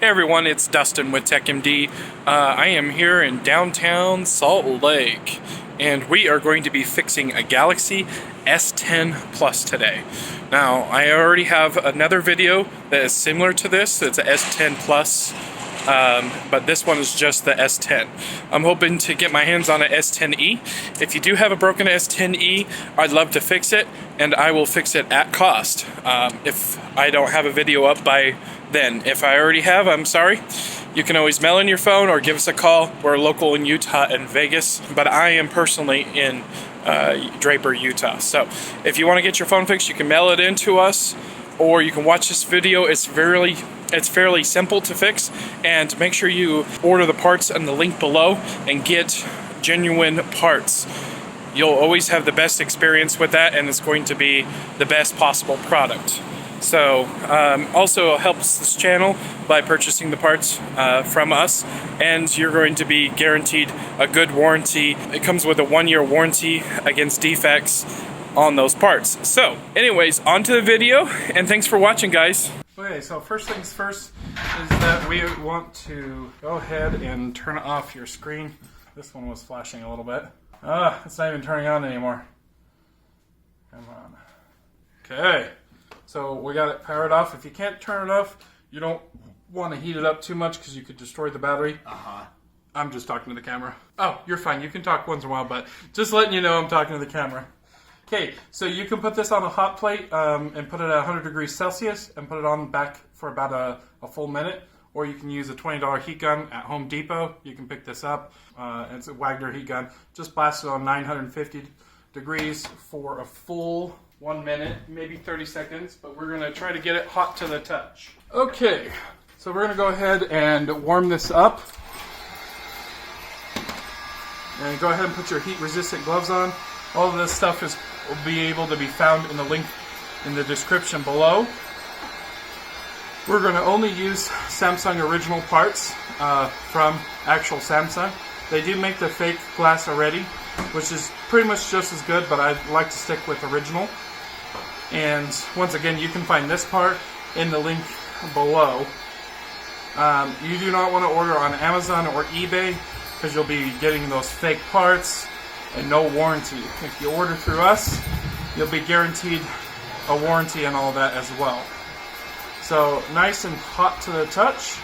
Hey everyone, it's Dustin with TechMD. I am here in downtown Salt Lake, and we are going to be fixing a Galaxy S10 Plus today. Now, I already have another video that is similar to this. It's a S10 Plus, but this one is just the S10. I'm hoping to get my hands on an S10e. If you do have a broken S10e, I'd love to fix it, and I will fix it at cost. If I don't have a video up by then. If I already have, I'm sorry. You can always mail in your phone or give us a call. We're local in Utah and Vegas, but I am personally in Draper, Utah. So if you want to get your phone fixed, you can mail it in to us, or you can watch this video. It's fairly simple to fix, and make sure you order the parts in the link below and get genuine parts. You'll always have the best experience with that, and it's going to be the best possible product. So also helps this channel by purchasing the parts from us, and you're going to be guaranteed a good warranty. It comes with a 1-year warranty against defects on those parts. So anyways, on to the video, and thanks for watching, guys. Okay, so first things first is that we want to go ahead and turn off your screen. This one was flashing a little bit. It's not even turning on anymore. Come on. Okay. So we got it powered off. If you can't turn it off, you don't want to heat it up too much because you could destroy the battery. I'm just talking to the camera. Oh, you're fine. You can talk once in a while, but just letting you know I'm talking to the camera. Okay, so you can put this on a hot plate and put it at 100 degrees Celsius and put it on back for about a full minute. Or you can use a $20 heat gun at Home Depot. You can pick this up. It's a Wagner heat gun. Just blast it on 950 degrees for a full 1 minute, maybe 30 seconds, but we're gonna try to get it hot to the touch. Okay, so we're gonna go ahead and warm this up. And go ahead and put your heat resistant gloves on. All of this stuff will be able to be found in the link in the description below. We're gonna only use Samsung original parts from actual Samsung. They do make the fake glass already, which is pretty much just as good, but I like to stick with original. And once again, you can find this part in the link below. You do not want to order on Amazon or eBay because you'll be getting those fake parts and no warranty. If you order through us, you'll be guaranteed a warranty and all that as well. So nice and hot to the touch.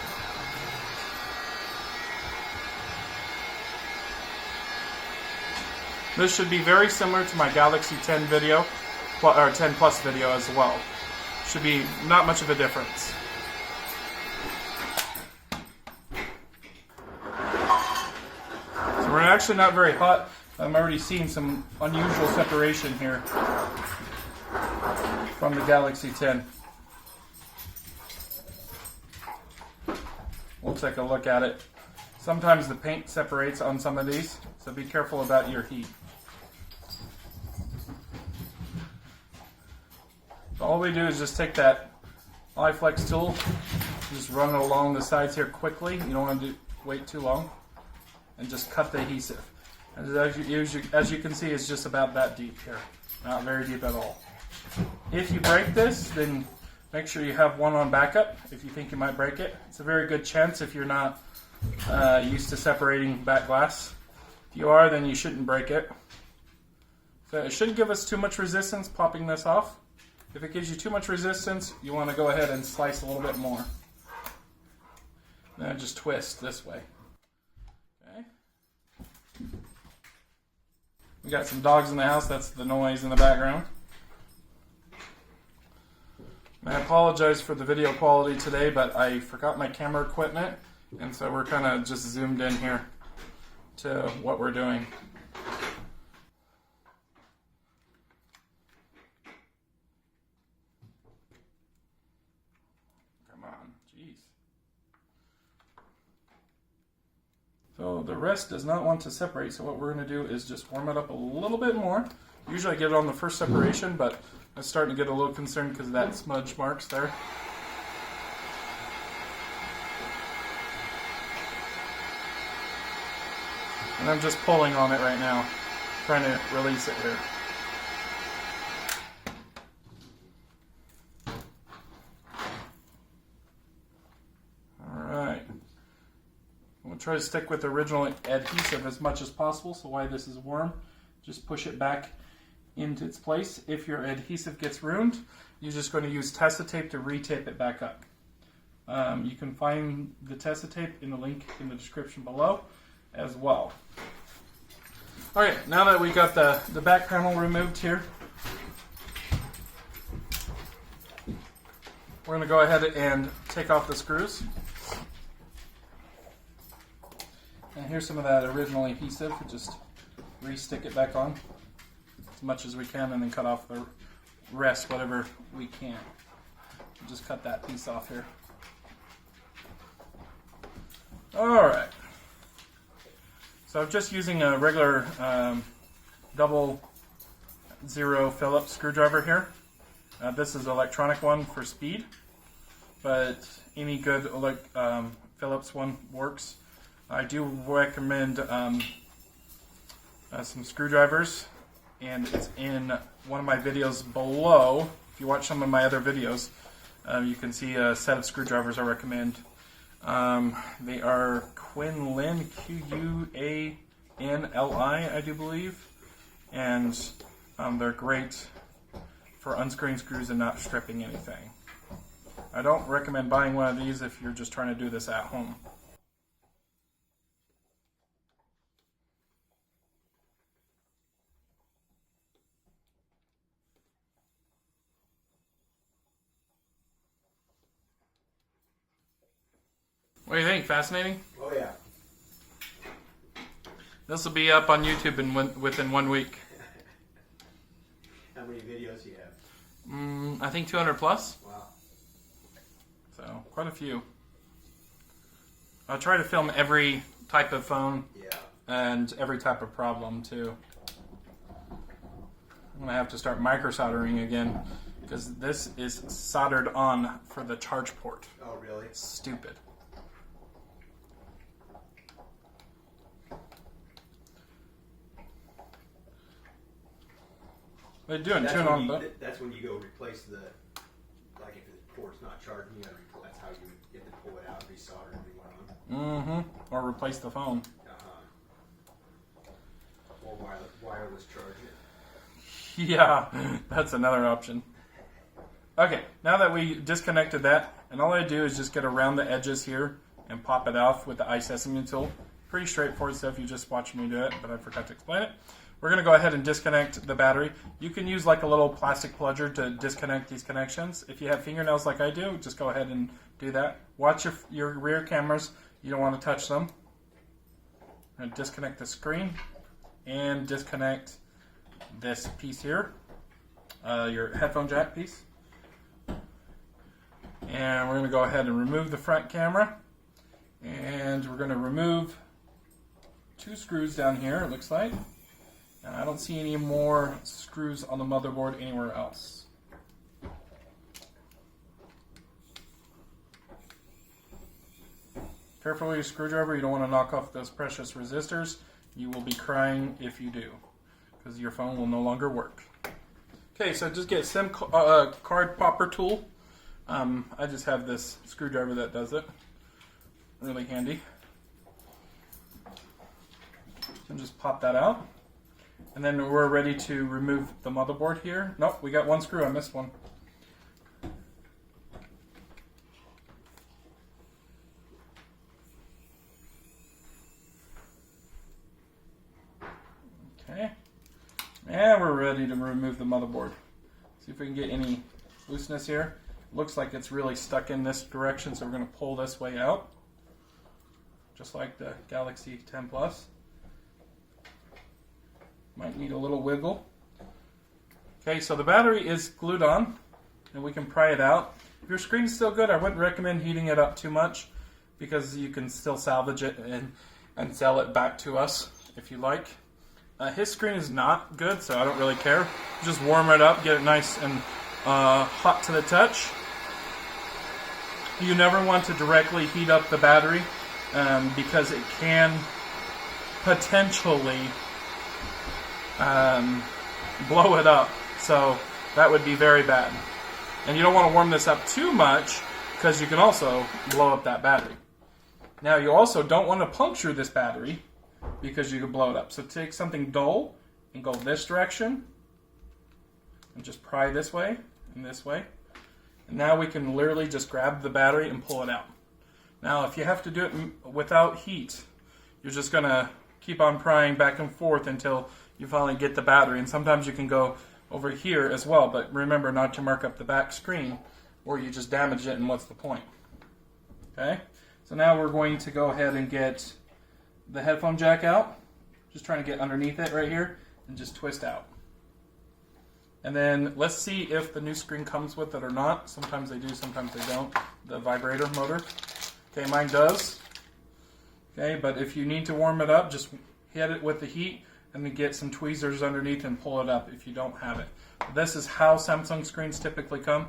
This should be very similar to my Galaxy 10 video, or 10 Plus video as well. Should be not much of a difference. So we're actually not very hot. I'm already seeing some unusual separation here from the Galaxy 10. We'll take a look at it. Sometimes the paint separates on some of these, so be careful about your heat. All we do is just take that iFlex tool, just run it along the sides here quickly. You don't want to wait too long, and just cut the adhesive. As you can see, it's just about that deep here, not very deep at all. If you break this, then make sure you have one on backup if you think you might break it. It's a very good chance if you're not used to separating back glass. If you are, then you shouldn't break it. So it shouldn't give us too much resistance popping this off. If it gives you too much resistance, you want to go ahead and slice a little bit more. Then just twist this way. Okay. We got some dogs in the house. That's the noise in the background. I apologize for the video quality today, but I forgot my camera equipment, and so we're kind of just zoomed in here to what we're doing. Come on, jeez. So the rest does not want to separate, so what we're going to do is just warm it up a little bit more. Usually I get it on the first separation, but I'm starting to get a little concerned because of that smudge marks there. And I'm just pulling on it right now, trying to release it here. try to stick with the original adhesive as much as possible, so why this is warm, just push it back into its place. If your adhesive gets ruined, you're just going to use Tessa tape to re-tape it back up. You can find the Tessa tape in the link in the description below as well. Okay, now that we got the back panel removed here, we're going to go ahead and take off the screws. And here's some of that original adhesive. Just re-stick it back on as much as we can, and then cut off the rest, whatever we can. Just cut that piece off here. Alright. So I'm just using a regular double zero Phillips screwdriver here. This is an electronic one for speed, but any good Phillips one works. I do recommend some screwdrivers, and it's in one of my videos below. If you watch some of my other videos, you can see a set of screwdrivers I recommend. They are Quinlin, Q-U-A-N-L-I, I do believe, and they're great for unscrewing screws and not stripping anything. I don't recommend buying one of these if you're just trying to do this at home. What do you think? Fascinating? Oh yeah. This will be up on YouTube within 1 week. How many videos do you have? I think 200 plus. Wow. So, quite a few. I'll try to film every type of phone. Yeah. And every type of problem too. I'm going to have to start micro soldering again, because this is soldered on for the charge port. Oh really? It's stupid. They're doing That's tune when on, you, but that's when you go replace the, like if the port's not charging, you gotta that's how you get to pull it out, resolder everyone on. or replace the phone. Or wireless charge it. Yeah, that's another option. Okay, now that we disconnected that, and all I do is just get around the edges here and pop it off with the iseasmo tool. Pretty straightforward stuff. You just watched me do it, but I forgot to explain it. We're going to go ahead and disconnect the battery. You can use like a little plastic plunger to disconnect these connections. If you have fingernails like I do, just go ahead and do that. Watch your rear cameras. You don't want to touch them. I'm going to disconnect the screen and disconnect this piece here, your headphone jack piece. And we're going to go ahead and remove the front camera. And we're going to remove 2 screws down here, it looks like. And I don't see any more screws on the motherboard anywhere else. Careful with your screwdriver, you don't want to knock off those precious resistors. You will be crying if you do, because your phone will no longer work. Okay, so just get a SIM card popper tool. I just have this screwdriver that does it. Really handy. And just pop that out. And then we're ready to remove the motherboard here. Nope, we got 1 screw. I missed one. Okay. And we're ready to remove the motherboard. See if we can get any looseness here. Looks like it's really stuck in this direction, so we're going to pull this way out. Just like the Galaxy 10 Plus. Might need a little wiggle. Okay, so the battery is glued on, and we can pry it out. If your screen's still good, I wouldn't recommend heating it up too much, because you can still salvage it and sell it back to us if you like. His screen is not good, so I don't really care. Just warm it up, get it nice and hot to the touch. You never want to directly heat up the battery, because it can potentially blow it up, so that would be very bad. And you don't want to warm this up too much, because you can also blow up that battery. Now you also don't want to puncture this battery because you could blow it up. So take something dull and go this direction and just pry this way and this way. And now we can literally just grab the battery and pull it out. Now if you have to do it without heat, you're just going to keep on prying back and forth until you finally get the battery. And sometimes you can go over here as well, but remember not to mark up the back screen or you just damage it, and what's the point? Okay, so now we're going to go ahead and get the headphone jack out. Just trying to get underneath it right here and just twist out. And then let's see if the new screen comes with it or not. Sometimes they do, sometimes they don't. The vibrator motor. Okay, mine does. Okay, but if you need to warm it up, just hit it with the heat and then get some tweezers underneath and pull it up if you don't have it. This is how Samsung screens typically come,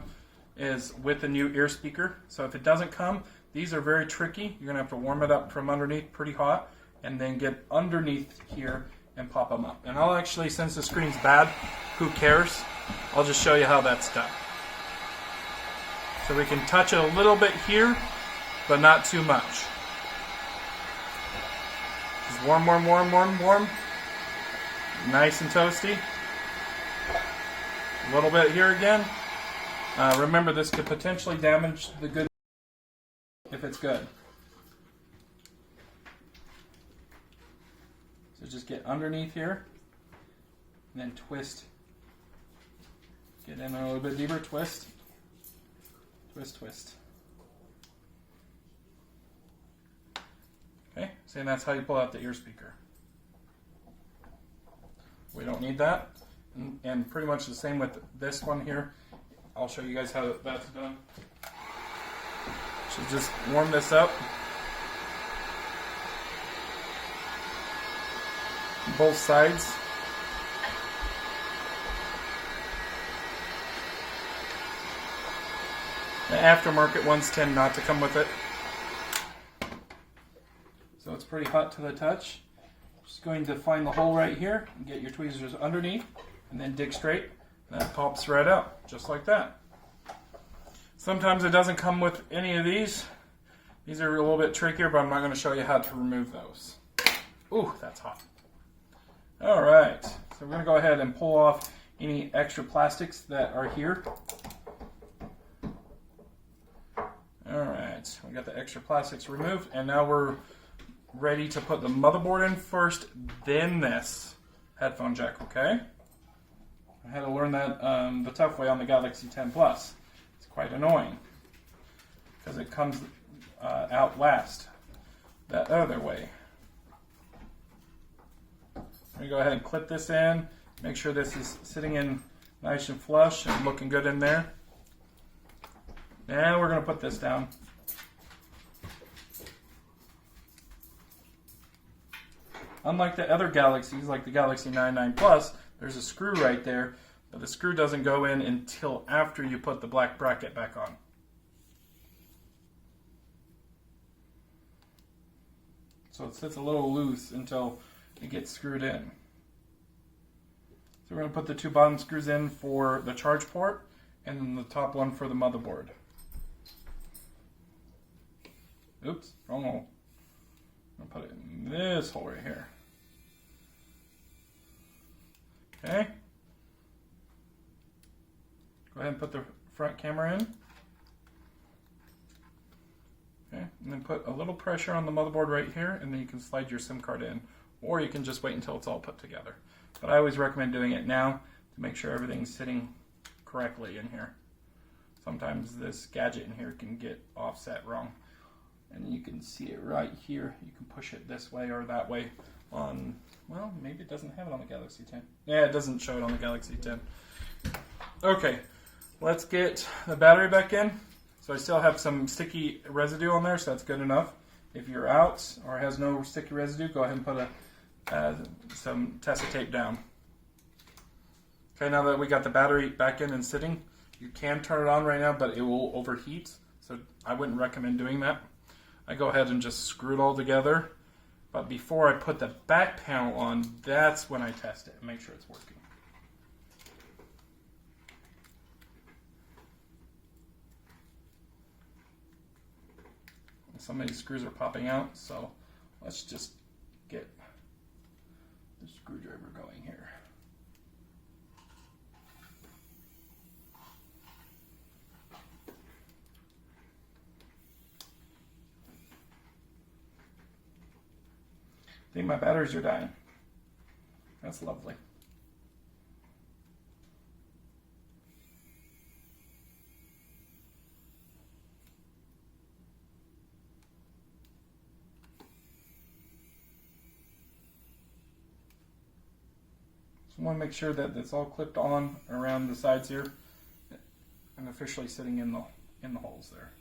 is with a new ear speaker. So if it doesn't come, these are very tricky. You're going to have to warm it up from underneath pretty hot and then get underneath here and pop them up. And I'll actually, since the screen's bad, who cares? I'll just show you how that's done. So we can touch it a little bit here, but not too much. Just warm, warm, warm, warm, warm. Nice and toasty. A little bit here again. Remember, this could potentially damage the good if it's good. So just get underneath here and then twist. Get in a little bit deeper, twist. Twist, twist. Okay, so that's how you pull out the ear speaker. We don't need that. And pretty much the same with this one here. I'll show you guys how that's done. So just warm this up. Both sides. The aftermarket ones tend not to come with it. So it's pretty hot to the touch. Just going to find the hole right here and get your tweezers underneath and then dig straight. And that pops right out, just like that. Sometimes it doesn't come with any of these. These are a little bit trickier, but I'm not going to show you how to remove those. Ooh, that's hot. Alright, so we're going to go ahead and pull off any extra plastics that are here. Alright, we got the extra plastics removed, and now we're ready to put the motherboard in first, then this headphone jack, okay? I had to learn that the tough way on the Galaxy 10 Plus. It's quite annoying because it comes out last that other way. I'm going to go ahead and clip this in, make sure this is sitting in nice and flush and looking good in there. And we're going to put this down. Unlike the other Galaxies, like the Galaxy 99 Plus, there's a screw right there, but the screw doesn't go in until after you put the black bracket back on. So it sits a little loose until it gets screwed in. So we're going to put the two bottom screws in for the charge port and then the top one for the motherboard. Oops, wrong hole. I'm going to put it in this hole right here. Okay. Go ahead and put the front camera in. Okay, and then put a little pressure on the motherboard right here, and then you can slide your SIM card in. Or you can just wait until it's all put together. But I always recommend doing it now to make sure everything's sitting correctly in here. Sometimes this gadget in here can get offset wrong. And you can see it right here. You can push it this way or that way on, well, maybe it doesn't have it on the Galaxy 10. Yeah, it doesn't show it on the Galaxy 10. Okay, let's get the battery back in. So I still have some sticky residue on there, so that's good enough. If you're out or has no sticky residue, go ahead and put some Tessa tape down. Okay, now that we got the battery back in and sitting, you can turn it on right now, but it will overheat. So I wouldn't recommend doing that. I go ahead and just screw it all together. But before I put the back panel on, that's when I test it and make sure it's working. some of these screws are popping out, so let's just get the screwdriver going here. I think my batteries are dying. That's lovely. So I want to make sure that it's all clipped on around the sides here and officially sitting in the holes there.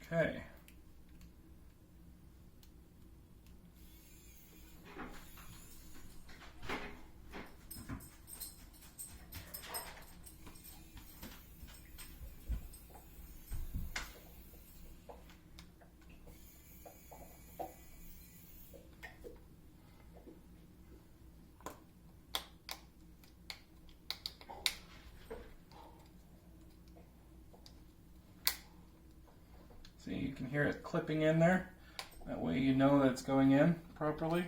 Okay. See, you can hear it clipping in there. That way you know that it's going in properly.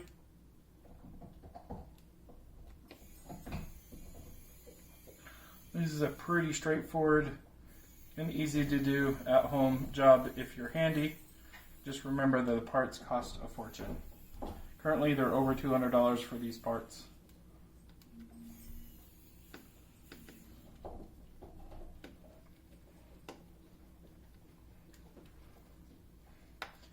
This is a pretty straightforward and easy to do at home job if you're handy. Just remember that the parts cost a fortune. Currently they're over $200 for these parts.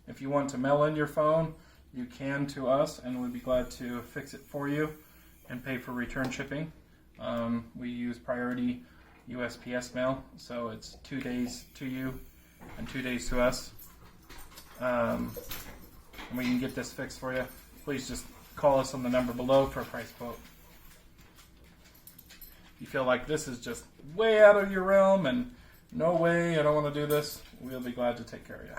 If you want to mail in your phone, you can to us, and we'd be glad to fix it for you and pay for return shipping. We use priority USPS mail, so it's 2 days to you and 2 days to us. And we can get this fixed for you. Please just call us on the number below for a price quote. If you feel like this is just way out of your realm and no way, I don't want to do this, we'll be glad to take care of you.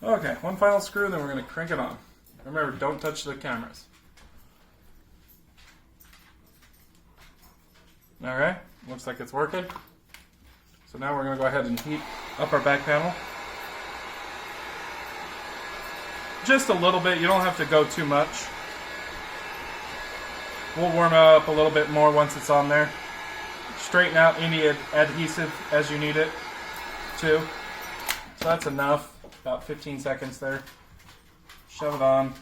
Okay, one final screw, then we're going to crank it on. Remember, don't touch the cameras. Alright, looks like it's working. So now we're going to go ahead and heat up our back panel. Just a little bit, you don't have to go too much. We'll warm it up a little bit more once it's on there. Straighten out any adhesive as you need it to. So that's enough. About 15 seconds there. Shove it on.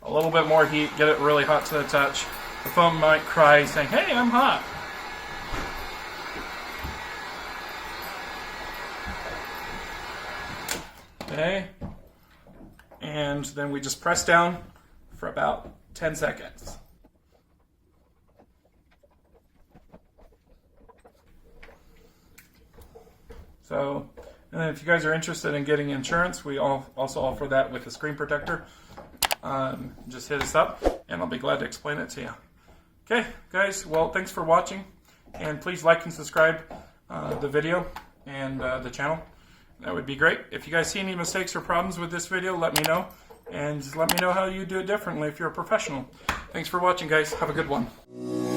A little bit more heat, get it really hot to the touch. The phone might cry saying, "Hey, I'm hot." Okay. And then we just press down for about 10 seconds. So, and then if you guys are interested in getting insurance, we also offer that with a screen protector. Just hit us up, and I'll be glad to explain it to you. Okay, guys, well, thanks for watching, and please like and subscribe the video and the channel. That would be great. If you guys see any mistakes or problems with this video, let me know, and just let me know how you do it differently if you're a professional. Thanks for watching, guys. Have a good one.